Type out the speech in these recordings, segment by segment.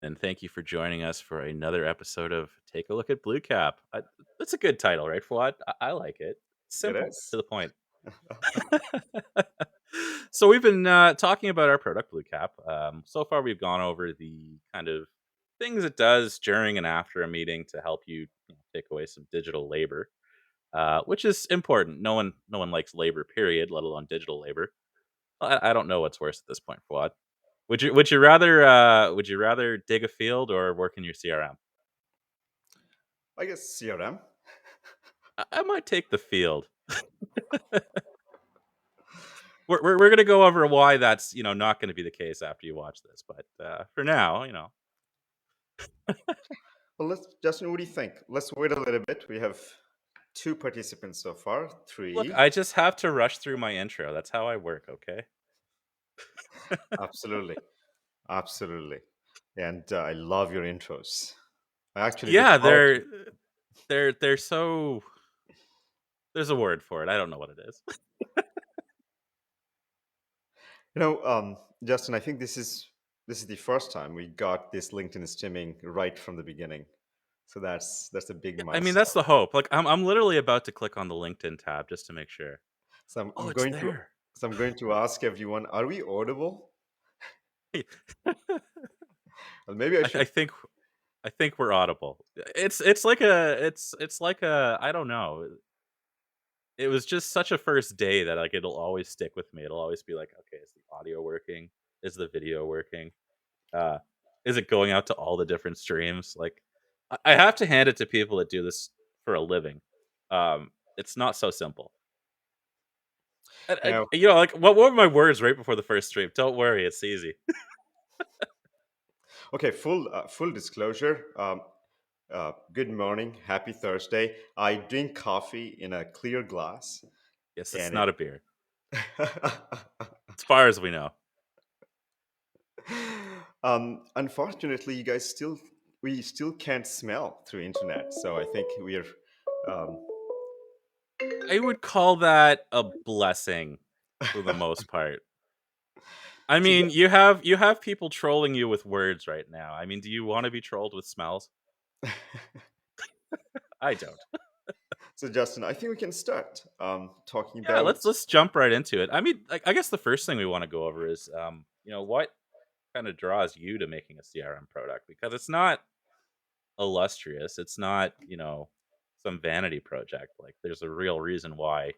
and thank you for joining us for another episode of Take a Look at Blue Cap. That's a good title, right, Fawad? I like it. It Simple, to is. the point. So we've been talking about our product, Blue Cap. So far, we've gone over the kind of things it does during and after a meeting to help you take away some digital labor, which is important. No one likes labor, period, let alone digital labor. I don't know what's worse at this point, Fawad. Would you rather dig a field or work in your CRM? I guess CRM. I might take the field. We're gonna go over why that's not going to be the case after you watch this, but for now. Well, Justin, what do you think? Let's wait a little bit. We have two participants so far, Look, three. I just have to rush through my intro. That's how I work. Okay. Absolutely. Absolutely. And I love your intros. I actually look Yeah, forward to they're it. they're they're so. There's a word for it. I don't know what it is. Justin, I think this is the first time we got this LinkedIn streaming right from the beginning. So that's a big I mean, that's milestone. the hope. Like, I'm literally about to click on the LinkedIn tab just to make sure. So I'm, Oh, I'm it's going to there. so I'm going to ask everyone, are we audible? And maybe I I should. think I think we're audible. It's like a I don't know. It was just such a first day that like it'll always stick with me. It'll always be like, okay, is the audio working? Is the video working? Uh, is it going out to all the different streams? Like, I have to hand it to people that do this for a living. It's not so simple. Now, Like what were my words right before the first stream? Don't worry, it's easy. okay, full disclosure. Good morning, happy Thursday. I drink coffee in a clear glass, Yes, it's and not a beer, as far as we know. unfortunately, you guys still can't smell through internet. So I think we are. Um, I would call that a blessing for the most part. I so, mean, you have people trolling you with words right now. I mean, do you want to be trolled with smells? I don't. so Justin, I think we can start talking Yeah, about. let's jump right into it. I mean, I guess the first thing we want to go over is what kind of draws you to making a CRM product, because it's not illustrious. It's not some vanity project. Like, there's a real reason why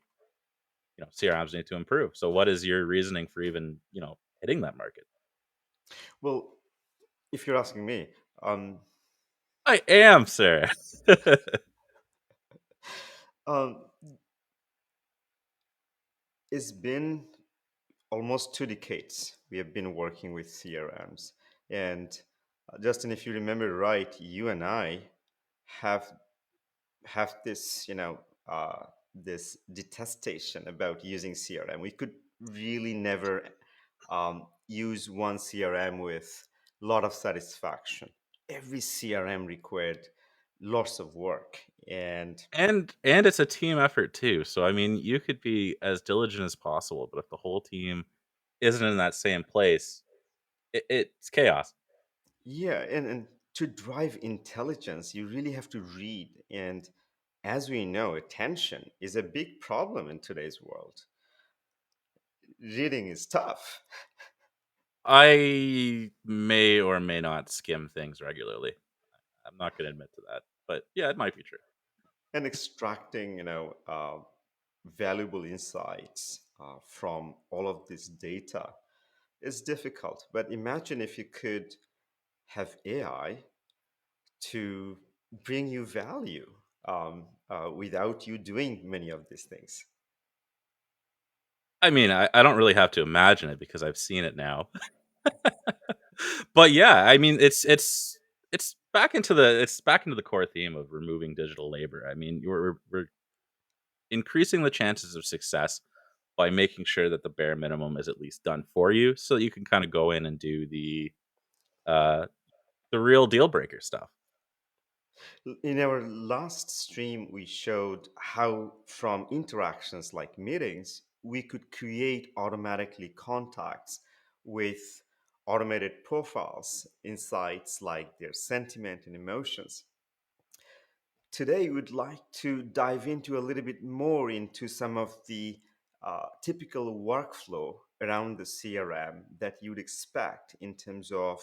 CRMs need to improve. So what is your reasoning for even hitting that market? Well, if you're asking me, um, I am, sir. um, it's been almost 2 decades we have been working with CRMs. And Justin, if you remember right, you and I have have this, this detestation about using CRM. We could really never use one CRM with a lot of satisfaction. Every CRM required lots of work, and And it's a team effort too. So I mean, you could be as diligent as possible, but if the whole team isn't in that same place, it's chaos. yeah, and to drive intelligence, you really have to read. And as we know, attention is a big problem in today's world. Reading is tough. I may or may not skim things regularly. I'm not going to admit to that, but yeah, it might be true. And extracting, valuable insights from all of this data is difficult. But imagine if you could have AI to bring you value without you doing many of these things. I mean, I don't really have to imagine it because I've seen it now. But yeah, I mean, it's back into the core theme of removing digital labor. I mean, we're increasing the chances of success by making sure that the bare minimum is at least done for you, so that you can kind of go in and do uh, the real deal breaker stuff. In our last stream, we showed how from interactions like meetings, we could create automatically contacts with automated profiles, insights like their sentiment and emotions. Today, we'd like to dive into a little bit more into some of the typical workflow around the CRM that you'd expect in terms of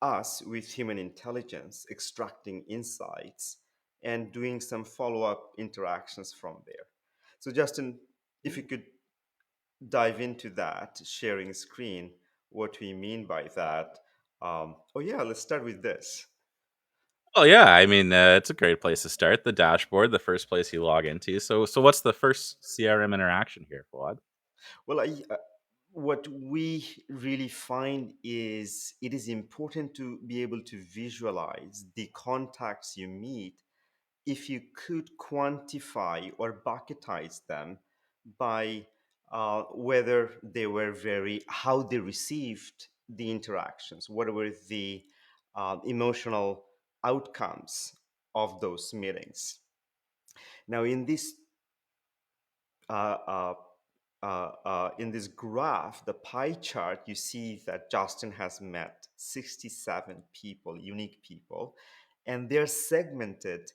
us with human intelligence extracting insights and doing some follow up interactions from there. So, Justin, if you could dive into that, sharing screen, what we mean by that. Oh, yeah, let's start with this. Well, yeah, I mean, it's a great place to start. The dashboard, the first place you log into. So what's the first CRM interaction here, Fuad? Well, what we really find is it is important to be able to visualize the contacts you meet if you could quantify or bucketize them by whether they were how they received the interactions, what were the emotional outcomes of those meetings. Now, uh, uh, in this graph, the pie chart, you see that Justin has met 67 people, unique people, and they're segmented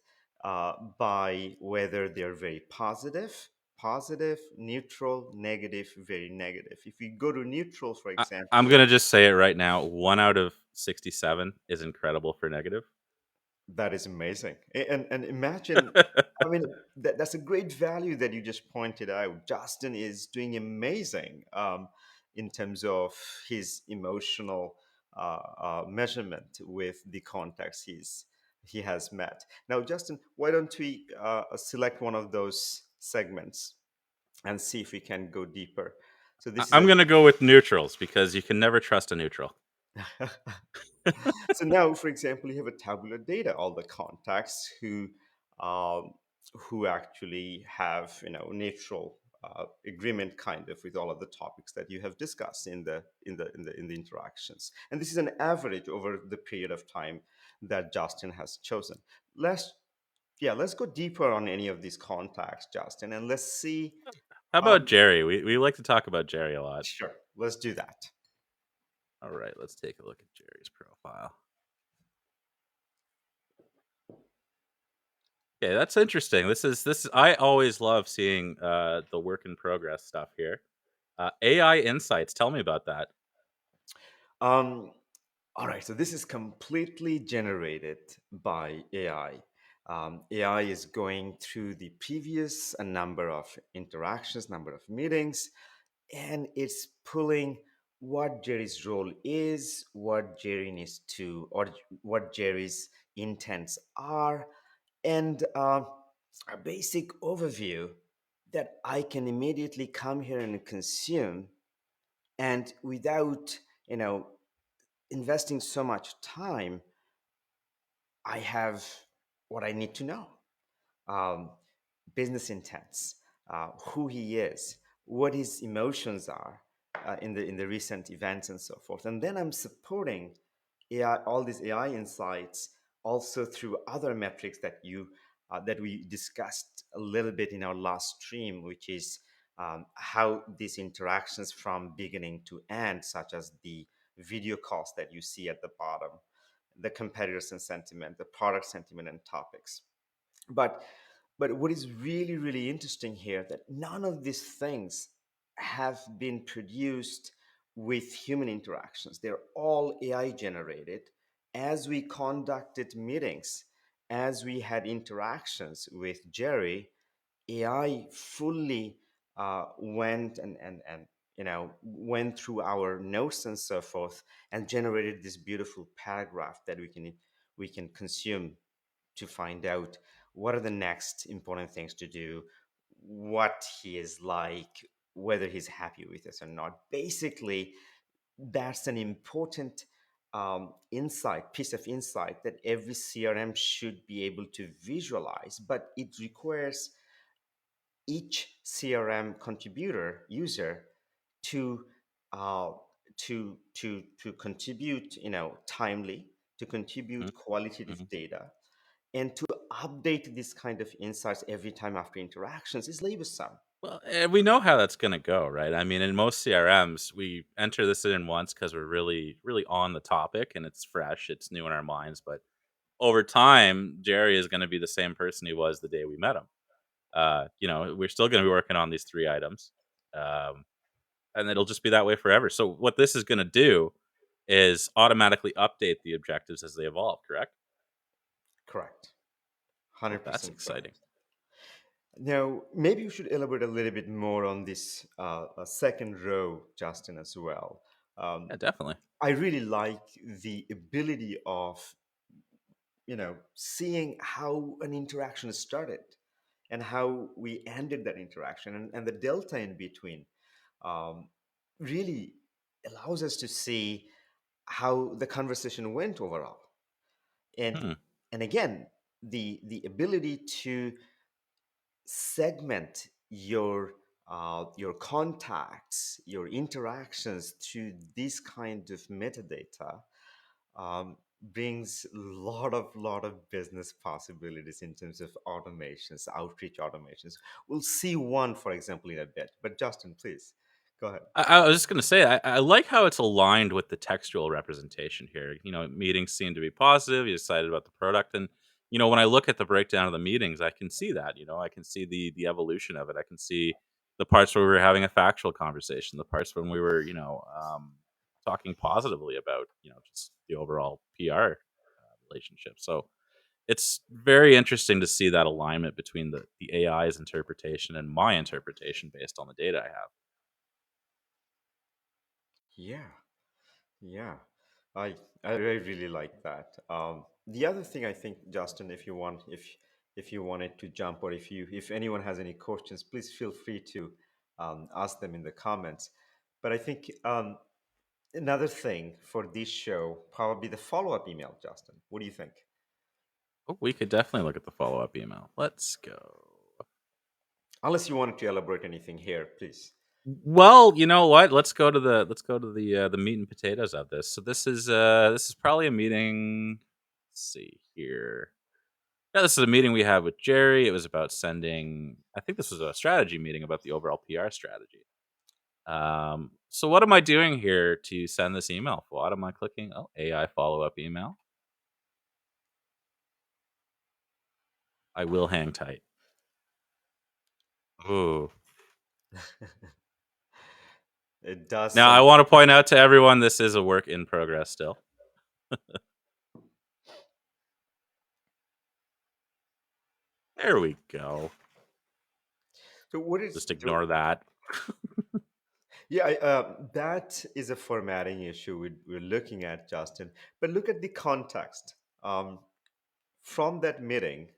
by whether they're very positive, positive, neutral, negative, very negative. If we go to neutral, for I'm example, gonna just say it right now. 1 out of 67 is incredible for negative. that is amazing. And imagine, I mean, that's a great value that you just pointed out. Justin is doing amazing in terms of his emotional measurement with the contacts he has met. Now, Justin, why don't we select one of those segments and see if we can go deeper? So this is I'm gonna go with neutrals because you can never trust a neutral. a so now, for example, you have a tabular data, all the contacts um, who actually have neutral agreement kind of with all of the topics that you have discussed in the interactions, and this is an average over the period of time that Justin has chosen. Let's go deeper on any of these contacts, Justin, and let's see. How about um, Jerry? We like to talk about Jerry a lot. sure, let's do that. All right, let's take a look at Jerry's profile. Okay, that's interesting. This is I always love seeing the work in progress stuff here. AI insights. Tell me about that. um, All right, so this is completely generated by AI. AI is going through the previous a number of interactions, number of meetings, and it's pulling what Jerry's role is, what Jerry needs to, or what Jerry's intents are, and a basic overview that I can immediately come here and consume, and without you know investing so much time, I have what I need to know. Um, Business intents, who he is, what his emotions are in the recent events and so forth. And then I'm supporting AI, all these AI insights, also through other metrics that we discussed a little bit in our last stream, which is how these interactions from beginning to end, such as the video calls that you see at the bottom, the comparison sentiment, the product sentiment, and topics. But what is really really interesting here that none of these things have been produced with human interactions. They're all AI generated as we conducted meetings, as we had interactions with Jerry. AI fully went and went through our notes and so forth and generated this beautiful paragraph that we can consume to find out what are the next important things to do, what he is like, whether he's happy with us or not. Basically, that's an important piece of insight that every CRM should be able to visualize, but it requires each CRM contributor user to uh, to contribute, timely, to Mhm, contribute qualitative mhm. data, And to update this kind of insights every time after interactions is labor. Well, we know how that's gonna go, right? I mean, in most CRMs, we enter this in once because 'cause we're really, really on the topic and it's fresh, it's new in our minds, but over time, Jerry is gonna be the same person he was the day we met him. We're still gonna be working on these 3 items, um, and it'll just be that way forever. So what this is gonna do is automatically update the objectives as they evolve, correct? Correct. Oh, that's 100% exciting. correct. Now, maybe you should elaborate a little bit more on this second row, Justin, as well. Um, Yeah, definitely. I really like the ability of, seeing how an interaction started and how we ended that interaction and the delta in between um, really allows us to see how the conversation went overall. And Hmm, and again, the ability to segment your contacts, your interactions to this kind of metadata brings lot of business possibilities in terms of automations, outreach automations. We'll see one, for example, in a bit. But Justin, please go ahead. I was just gonna say, I like how it's aligned with the textual representation here. Meetings seem to be positive. You're excited about the product, and when I look at the breakdown of the meetings, I can see that. I can see the evolution of it. I can see the parts where we were having a factual conversation, the parts when we were, talking positively about, just the overall PR relationship. So it's very interesting to see that alignment between the AI's interpretation and my interpretation based on the data I have. Yeah, yeah. I really like that. The other thing I think, Justin, if you wanted to jump, or if anyone has any questions, please feel free to ask them in the comments. But I think another thing for this show, probably the follow-up email, Justin. What do you think? Oh, we could definitely look at the follow-up email. Let's go. Unless you wanted to elaborate anything here, please. Well, you know what? Let's go to the meat and potatoes of this. So this is probably a meeting. Let's see here. Yeah, this is a meeting we had with Jerry. It was about sending. I think this was a strategy meeting about the overall PR strategy. So what am I doing here to send this email? What am I clicking? Oh, AI follow-up email. I will hang tight. Ooh. It does Now I sound want to point out to everyone this is a work in progress still. There we go. so. What is Just ignore that. yeah? That is a formatting issue we're looking at, Justin. But look at the context from that meeting.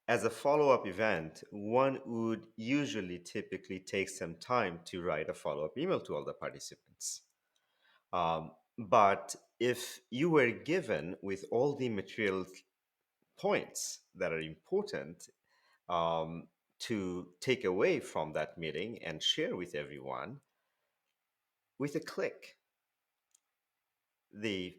As a follow-up event, one would usually typically take some time to write a follow-up email to all the participants. But if you were given with all the material points that are important um, to take away from that meeting and share with everyone with a click, the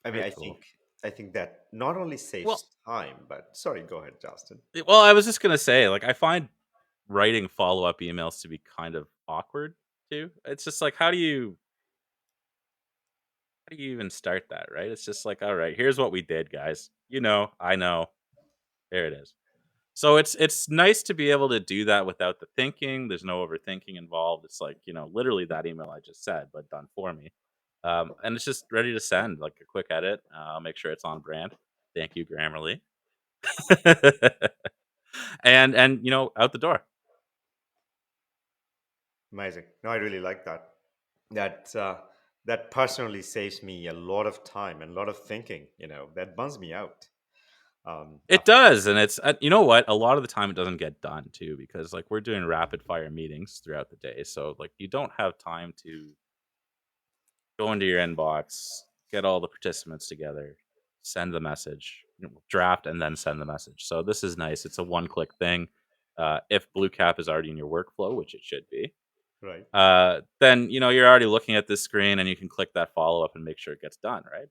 I mean, Very I cool. think I think that not only Well, saves time, but sorry, go ahead, Justin. I was just gonna say, like, I find writing follow up emails to be kind of awkward too. It's just like, how do you even start that, right? It's just like, all right, here's what we did, guys. I know. There it is. So it's nice to be able to do that without the thinking. There's no overthinking involved. It's like, literally that email I just said, but done for me. And it's just ready to send, like a quick edit. I'll make sure it's on brand. Thank you, Grammarly. and out the door. Amazing. No, I really like that. That that personally saves me a lot of time and a lot of thinking. That burns me out. It does, and it's you know what? A lot of the time it doesn't get done too because like we're doing rapid fire meetings throughout the day, so like you don't have time to go into your inbox, get all the participants together, send the message, draft, and then send the message. So this is nice. It's a one-click thing. If Blue Cap is already in your workflow, which it should be, Right. then you're already looking at this screen, and you can click that follow up and make sure it gets done. Right?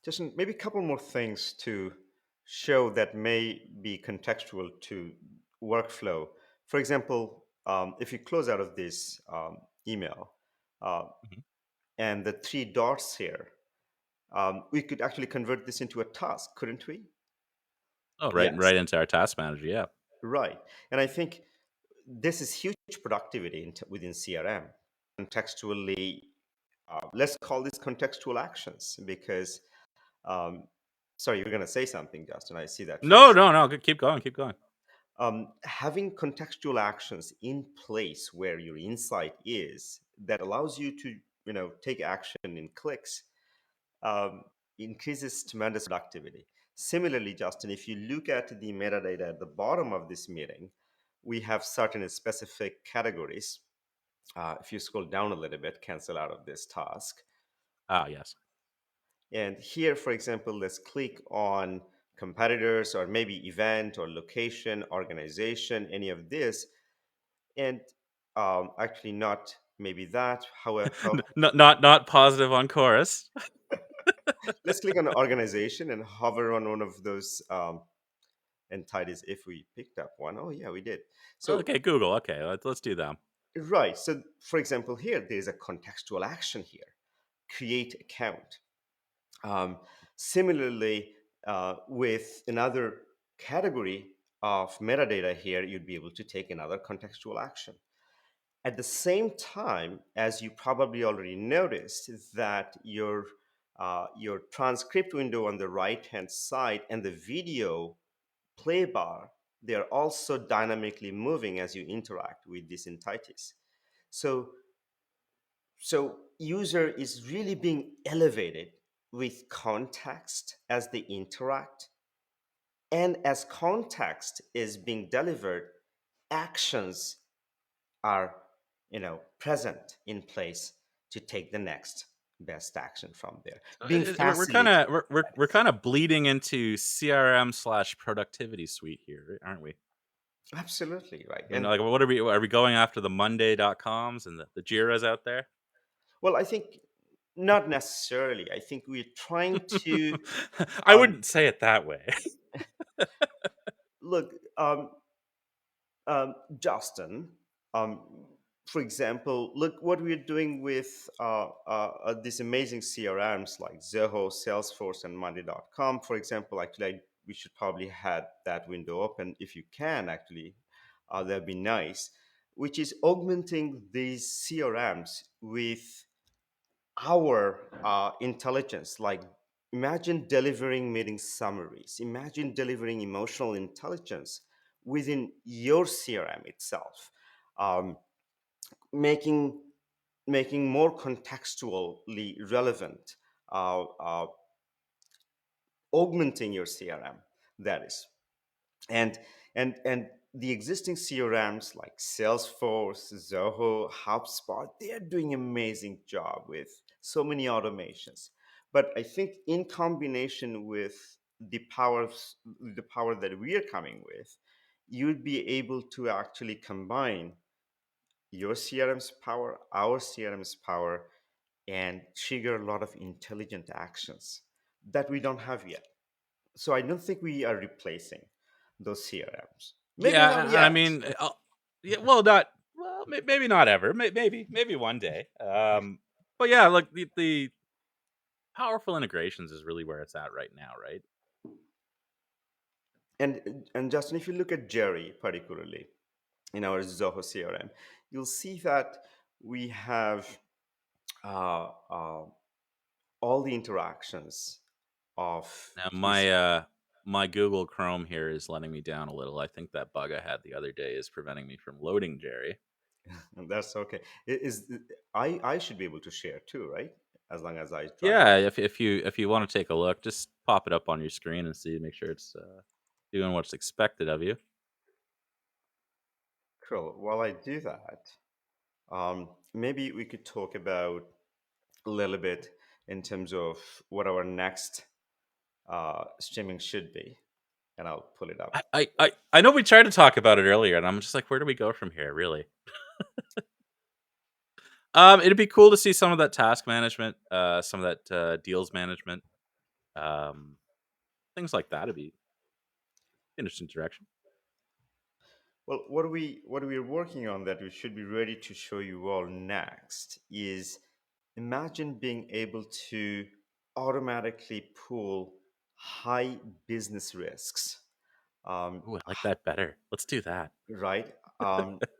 Just maybe a couple more things to show that may be contextual to workflow. For example, if you close out of this email uh, Mhm. and the three dots here, we could actually convert this into a task, couldn't we? Oh, Yes. right into our task manager. Yeah. Right. And I think this is huge productivity within CRM. Contextually, let's call this contextual actions because, um, sorry, you're going to say something, Justin. I see that No, face. no, no. Keep going. Keep going. Having contextual actions in place where your insight is that allows you to, take action in clicks, um, increases tremendous productivity. Similarly, Justin, if you look at the metadata at the bottom of this meeting, we have certain specific categories. If you scroll down a little bit, cancel out of this task. Ah, yes. And here, for example, let's click on competitors or maybe event or location, organization, any of this. And actually, not maybe that. However, Not positive on chorus. let's click on organization and hover on one of those entities if we picked up one. Oh, yeah, we did. So, Okay, Google. Okay, let's do them. right. So, for example, here, there's a contextual action here create account. Um, Similarly, with another category of metadata here, you'd be able to take another contextual action. At the same time, as you probably already noticed, that your transcript window on the right hand side and the video play bar, they're also dynamically moving as you interact with these entities. So user is really being elevated with context as they interact, and as context is being delivered, actions are present in place to take the next best action from there, being We're kind facilitated of by we're this. kind of bleeding into CRM slash productivity suite here, aren't we? Absolutely right. I mean, And like, what are we going after the Monday.coms and the Jiras out there? well, I think not necessarily. I think we're trying to I um, wouldn't say it that way. look. Justin, um, for example, look what we're doing with these amazing CRMs like Zoho, Salesforce, and Monday.com. For example, actually, we should probably have that window open if you can. Actually, that'd be nice. Which is augmenting these CRMs with our intelligence. Like, imagine delivering meeting summaries, imagine delivering emotional intelligence within your CRM itself, um, making more contextually relevant, augmenting your CRM. That is, and and the existing CRMs like Salesforce, Zoho, HubSpot, they're doing amazing job with so many automations. But I think in combination with the power that we are coming with, you'd be able to actually combine your CRM's power, our CRM's power, and trigger a lot of intelligent actions that we don't have yet. So I don't think we are replacing those CRMs. Maybe Yeah, not and I yet. mean, yeah, well, not well, maybe not ever. Maybe one day. But yeah, look, the powerful integrations is really where it's at right now, right? And Justin, if you look at Jerry particularly in our Zoho CRM, you'll see that we have uh, uh, all the interactions of Now his. my Google Chrome here is letting me down a little. I think that bug I had the other day is preventing me from loading Jerry. And that's okay. I should be able to share too, right? As long as I drag and Yeah, if you want to take a look, just pop it up on your screen and see, make sure it's doing what's expected of you. curl. While I do that, maybe we could talk about a little bit in terms of what our next streaming should be, and I'll pull it up. I know we tried to talk about it earlier, and I'm just like, where do we go from here, really? It'd be cool to see some of that task management, some of that deals management. Um, things like that would be interesting direction. Well, what we're working on that we should be ready to show you all next is imagine being able to automatically pull high business risks, um, Ooh, I like that better. Let's do that. right?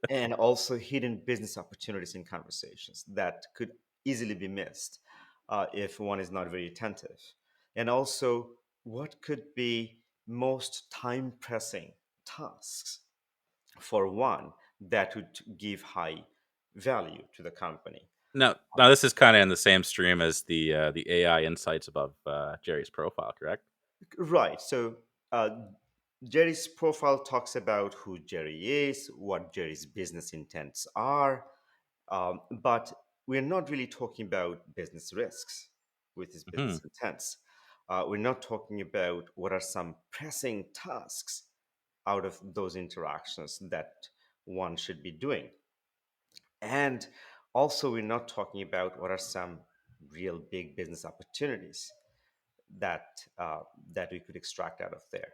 And also hidden business opportunities in conversations that could easily be missed if one is not very attentive. And also, what could be most time pressing tasks for one that would give high value to the company. Now this is kind of in the same stream as the AI insights above Jerry's profile, correct? Right. So Jerry's profile talks about who Jerry is, what Jerry's business intents are, but we're not really talking about business risks with his Hmm. business intents. We're not talking about what are some pressing tasks out of those interactions that one should be doing. And also, we're not talking about what are some real big business opportunities that we could extract out of there.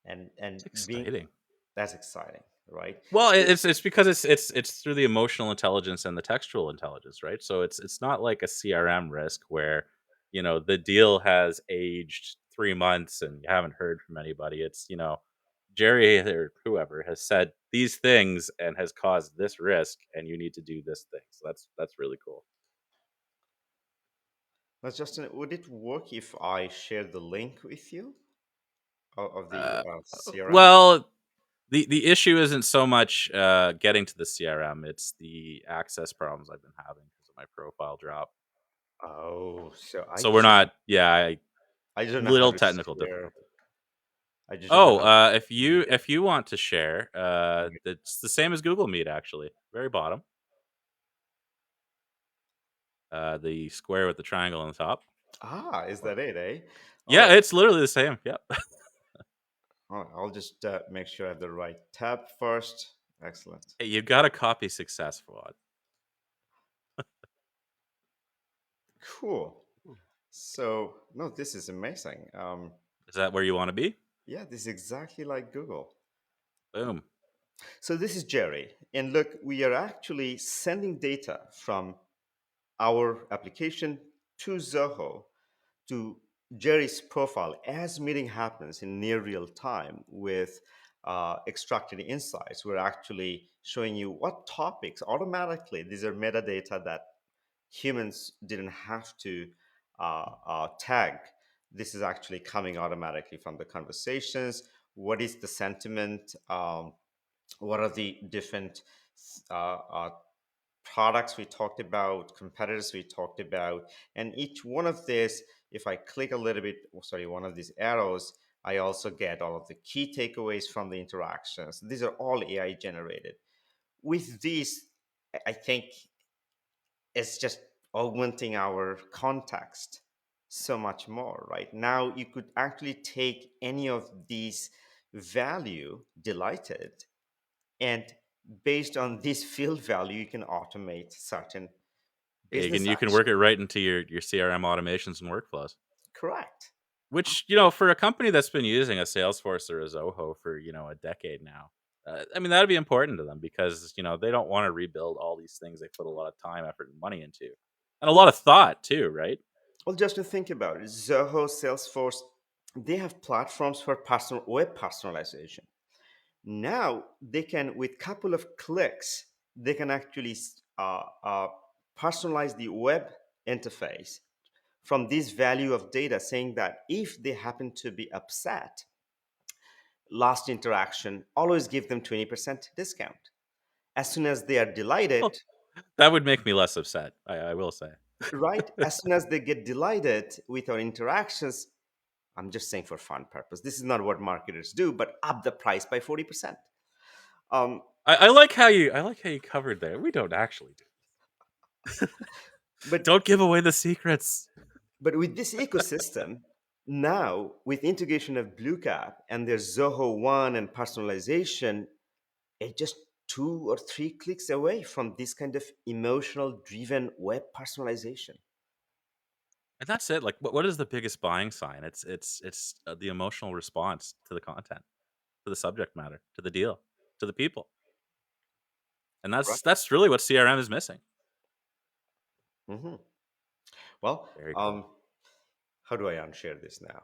And It's being exciting. that's exciting, right? Well, So it's because it's through the emotional intelligence and the textual intelligence, right? So it's not like a CRM risk where, the deal has aged 3 months and you haven't heard from anybody. It's, Jerry or whoever has said these things and has caused this risk and you need to do this thing. So that's really cool. now, Justin, would it work if I share the link with you of the Uh, CRM? well, the issue isn't so much getting to the CRM, it's the access problems I've been having because of my profile drop. Oh, so So we're not yeah, I don't know how little to technical share. difficulty. I just don't know Oh, how to share. if you want to share, Right. it's the same as Google Meet actually. Very bottom, the square with the triangle on the top. Ah, is that it, eh? All Yeah, right. it's literally the same. Yep. All right. I'll just make sure I have the right tab first. Excellent. Hey, you got a copy successful. Cool. So, no, this is amazing. Is that where you want to be? Yeah, this is exactly like Google. Boom. So, this is Jerry. And look, we are actually sending data from our application to Zoho to Jerry's profile as meeting happens in near real time with extracted insights. We're actually showing you what topics automatically, these are metadata that humans didn't have to tag. This is actually coming automatically from the conversations. What is the sentiment? What are the different uh, products we talked about, competitors we talked about, and each one of this, if I click a little bit, sorry, one of these arrows, I also get all of the key takeaways from the interactions. These are all AI generated. With these, I think it's just augmenting our context so much more, right? Now you could actually take any of these value delighted, and based on this field value, you can automate certain Yeah, business you can action. work it right into your CRM automations and workflows. Correct. Which, for a company that's been using a Salesforce or a Zoho for, a decade now, I mean, that'd be important to them because, they don't want to rebuild all these things they put a lot of time, effort, and money into. And a lot of thought too, right? Well, just to think about it, Zoho, Salesforce, they have platforms for personal web personalization. Now they can, with couple of clicks, they can actually personalize the web interface from this value of data, saying that if they happen to be upset, last interaction, always give them 20% discount. As soon as they are delighted, Well, that would make me less upset, I will say. right? As soon as they get delighted with our interactions, I'm just saying for fun purpose. This is not what marketers do, but up the price by 40%. Um, I like how you covered there. We don't actually do. but Don't give away the secrets. but with this ecosystem, now with integration of BlueCap and their Zoho One and personalization, it's just 2 or 3 clicks away from this kind of emotional driven web personalization. And that's it. Like, what is the biggest buying sign? It's the emotional response to the content, to the subject matter, to the deal, to the people, and Right. that's really what CRM is missing. Hmm. Well, Very cool. how do I unshare this now?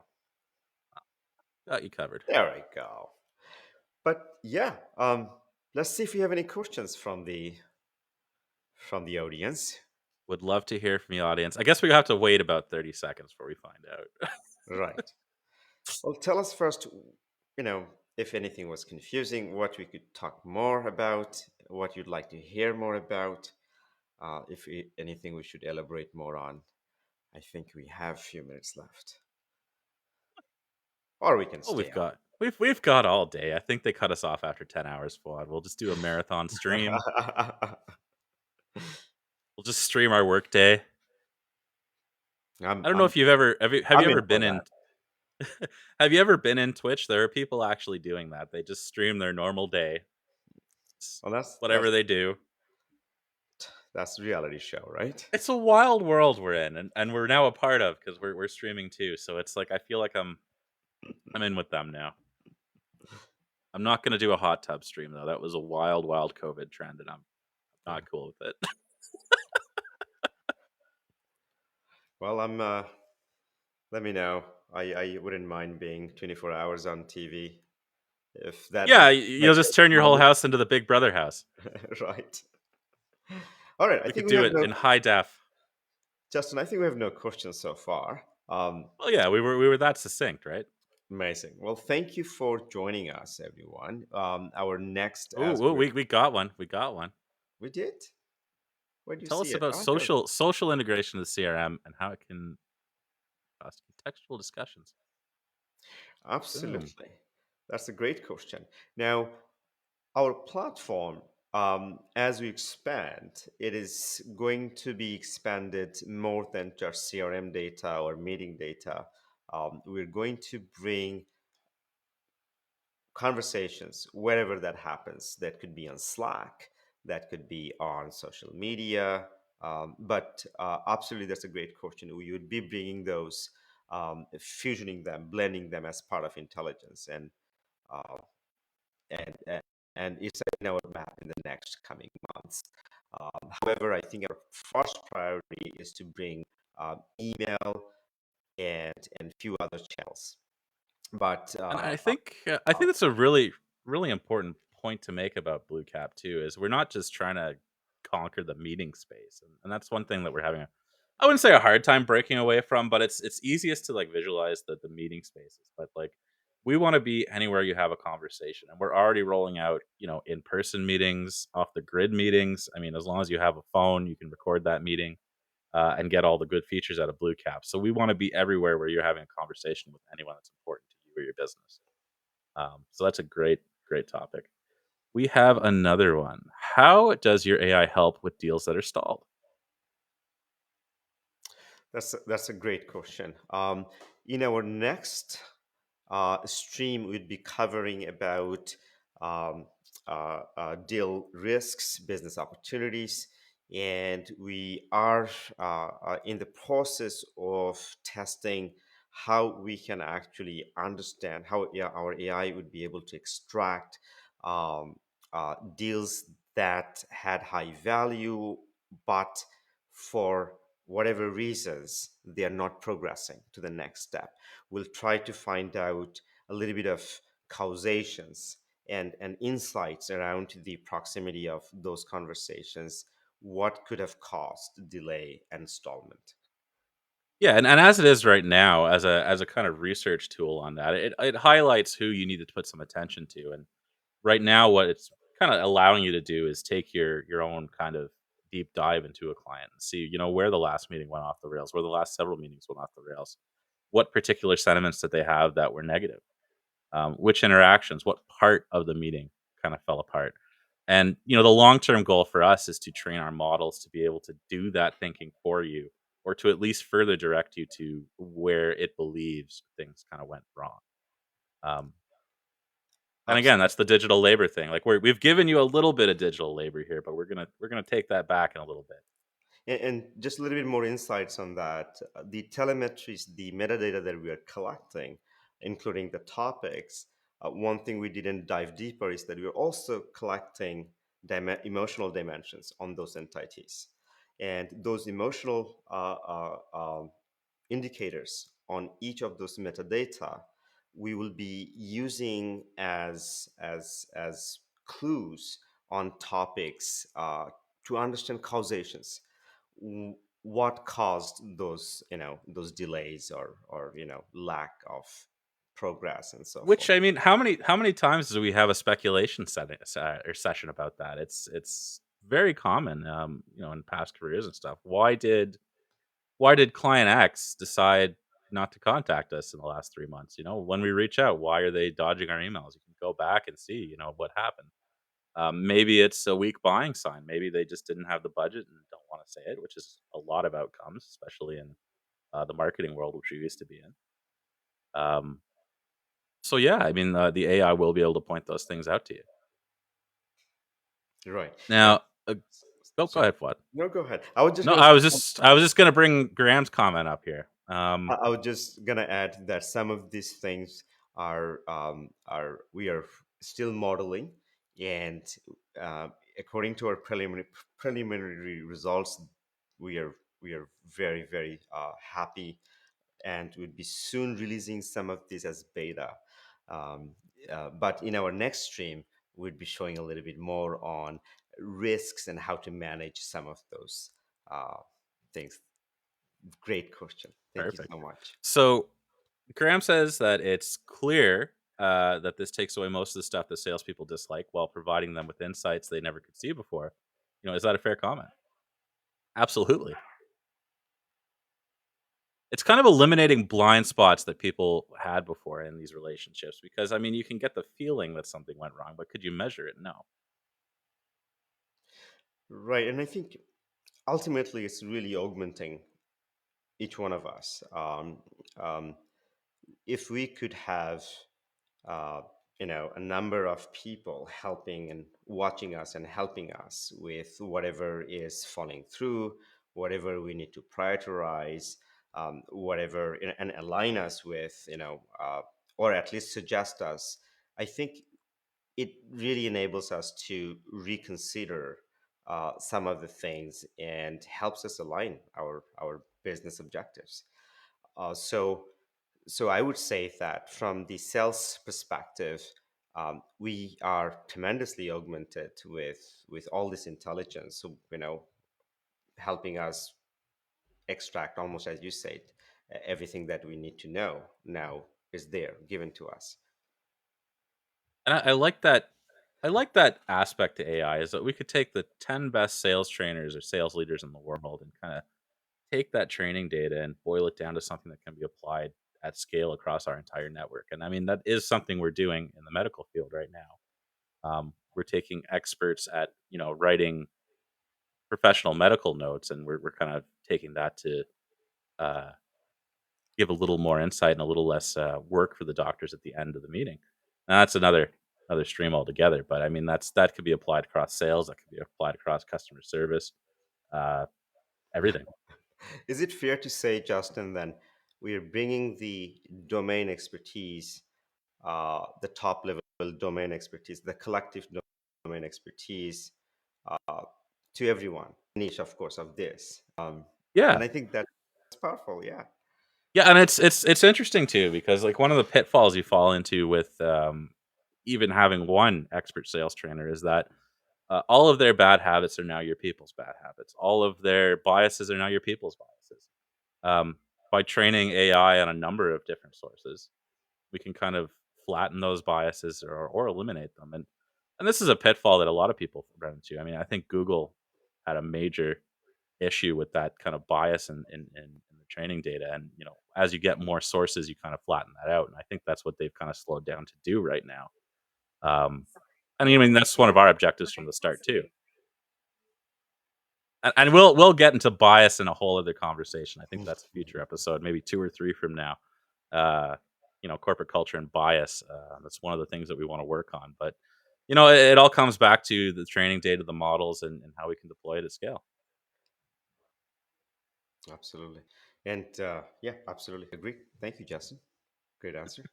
Got you covered. There I go. But yeah, let's see if we have any questions from the audience. Would love to hear from the audience. I guess we have to wait about 30 seconds before we find out. Right. Well, tell us first, you know, if anything was confusing, what we could talk more about, what you'd like to hear more about, anything we should elaborate more on. I think we have a few minutes left, or we can Oh, stay we've got all day. I think they cut us off after 10 hours, Fuad. We'll just do a marathon stream. on. We'll just stream our workday. I'm I don't know I'm if you've ever have you I'm ever in for been in that. have you ever been in Twitch? There are people actually doing that. They just stream their normal day. Well, Whatever they do. that's reality show, right? It's a wild world we're in, and we're now a part of because we're streaming too. So it's like I feel like I'm in with them now. I'm not gonna do a hot tub stream though. That was a wild, wild COVID trend, and I'm Yeah. not cool with it. Well, let me know. I wouldn't mind being 24 hours on TV if that Yeah, you'll makes just it turn your whole money. house into the Big Brother house. Right. All right. I We think could we do have it no in high def. Justin. I think we have no questions so far. Well, yeah, we were that succinct, right? Amazing. Well, thank you for joining us, everyone. Our next, as Ooh, we're we got one. We got one. we did. Where do you Tell see us it? about Oh, I got it. social integration of the CRM and how it can cause contextual discussions. Boom. Absolutely. That's a great question. Now, our platform, as we expand, it is going to be expanded more than just CRM data or meeting data. We're going to bring conversations wherever that happens. That could be on Slack, that could be on social media. But absolutely, that's a great question. We would be bringing those, fusioning them, blending them as part of intelligence, uh, and and and it's in our map in the next coming months. However, I think our first priority is to bring email and few other channels. But And I uh, think that's a really important point to make about Blue Cap too. Is we're not just trying to conquer the meeting space, and that's one thing that we're having. I wouldn't say a hard time breaking away from, but it's easiest to like visualize the meeting spaces. But like we want to be anywhere you have a conversation, and we're already rolling out in person meetings, off the grid meetings. I mean, as long as you have a phone, you can record that meeting and get all the good features out of Blue Cap. So we want to be everywhere where you're having a conversation with anyone that's important to you or your business. So that's a great topic. We have another one. How does your AI help with deals that are stalled? that's a great question. In our next stream, we'd be covering about um, deal risks, business opportunities, and we are in the process of testing how we can actually understand how our AI would be able to extract um, deals that had high value, but for whatever reasons they are not progressing to the next step. We'll try to find out a little bit of causations and insights around the proximity of those conversations, what could have caused delay and stallment. Yeah, and as it is right now, as a kind of research tool on that, it highlights who you need to put some attention to. And right now, what it's kind of allowing you to do is take your own kind of deep dive into a client and see, where the last meeting went off the rails, where the last several meetings went off the rails, what particular sentiments that they have that were negative, which interactions, what part of the meeting kind of fell apart. And the long term goal for us is to train our models to be able to do that thinking for you, or to at least further direct you to where it believes things kind of went wrong. Um, and again, Absolutely. that's the digital labor thing. Like we've given you a little bit of digital labor here, but we're gonna take that back in a little bit. And just a little bit more insights on that. The telemetries, the metadata that we are collecting, including the topics, one thing we didn't dive deeper is that we're also collecting emotional dimensions on those entities. And those emotional indicators on each of those metadata we will be using as clues on topics to understand causations. What caused those those delays or lack of progress and so Which, forth. I mean, how many times do we have a speculation setting or session about that? It's very common, in past careers and stuff. Why did client X decide not to contact us in the last 3 months? When we reach out, why are they dodging our emails? You can go back and see, what happened. Maybe it's a weak buying sign. Maybe they just didn't have the budget and don't want to say it, which is a lot of outcomes, especially in the marketing world, which we used to be in. Um, so yeah, I mean, the AI will be able to point those things out to you. Right. And Now, oh, go sorry, ahead, Fuad. no, go ahead. I was just No, going to I say was just I was just gonna bring Graham's comment up here. I was just gonna add that some of these things are we are still modeling, and uh, according to our preliminary results, we are we are very happy, and we'll be soon releasing some of this as beta. Um, but in our next stream, we'll be showing a little bit more on risks and how to manage some of those things. Great question. Thank you Perfect. so much. So Graham says that it's clear that this takes away most of the stuff that salespeople dislike while providing them with insights they never could see before. Is that a fair comment? Absolutely. It's kind of eliminating blind spots that people had before in these relationships because, I mean, you can get the feeling that something went wrong, but could you measure it? No. Right. And I think ultimately it's really augmenting each one of us. Um, if we could have, uh, a number of people helping and watching us and helping us with whatever is falling through, whatever we need to prioritize, whatever, and align us with, or at least suggest us, I think it really enables us to reconsider some of the things and helps us align our business objectives. So I would say that from the sales perspective, we are tremendously augmented with all this intelligence. So helping us extract, almost as you said, everything that we need to know now is there given to us. And I like that. I like that aspect to AI is that we could take the 10 best sales trainers or sales leaders in the world and kind of take that training data and boil it down to something that can be applied at scale across our entire network. And I mean, that is something we're doing in the medical field right now. We're taking experts at, writing professional medical notes, and we're kind of taking that to uh, give a little more insight and a little less work for the doctors at the end of the meeting. Now, that's another stream altogether. But I mean, that could be applied across sales. That could be applied across customer service. Uh, Everything. Is it fair to say, Justin, then we are bringing the domain expertise, the top level domain expertise, the collective domain expertise uh, to everyone, niche, of course, of this. And Yeah. I think that's powerful. Yeah. Yeah, and it's interesting too because like one of the pitfalls you fall into with even having one expert sales trainer is that all of their bad habits are now your people's bad habits. All of their biases are now your people's biases. By training AI on a number of different sources, we can kind of flatten those biases or eliminate them. And this is a pitfall that a lot of people run into. I mean, I think Google had a major issue with that kind of bias in the training data. And as you get more sources, you kind of flatten that out. And I think that's what they've kind of slowed down to do right now. Um, and I mean, that's one of our objectives from the start too. And we'll get into bias in a whole other conversation. I think that's a future episode, maybe 2 or 3 from now. Uh, corporate culture and bias. That's one of the things that we want to work on. But it all comes back to the training data, the models, and how we can deploy it at scale. Absolutely. And yeah, absolutely agree. Thank you, Justin. Great answer.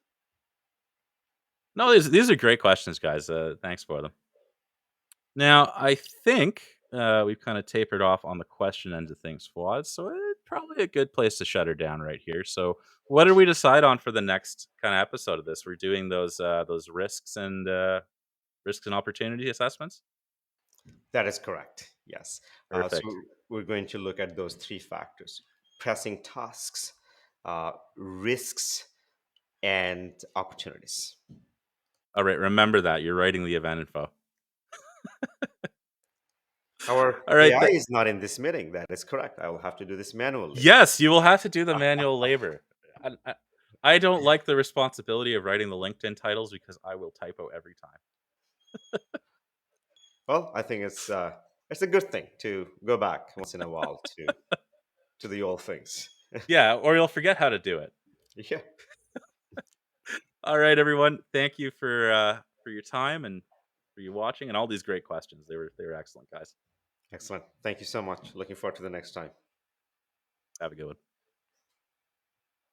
No, these are great questions, guys. Thanks for them. Now, I think we've kind of tapered off on the question end of things, Fuad. So it's probably a good place to shut her down right here. So, what did we decide on for the next kind of episode of this? We're doing those risks and opportunity assessments. That is correct. Yes. Perfect. So we're going to look at those three factors: pressing tasks, risks, and opportunities. All right, remember that you're writing the event info. Our All right. AI is not in this meeting. That is correct. I will have to do this manually. Yes, you will have to do the manual labor. I, I, I don't like the responsibility of writing the LinkedIn titles because I will typo every time. Well, I think it's a good thing to go back once in a while to the old things. Yeah, or you'll forget how to do it. Yeah, All right, everyone. Thank you for your time and for you watching and all these great questions. They were excellent, guys. excellent. Thank you so much. Looking forward to the next time. Have a good one.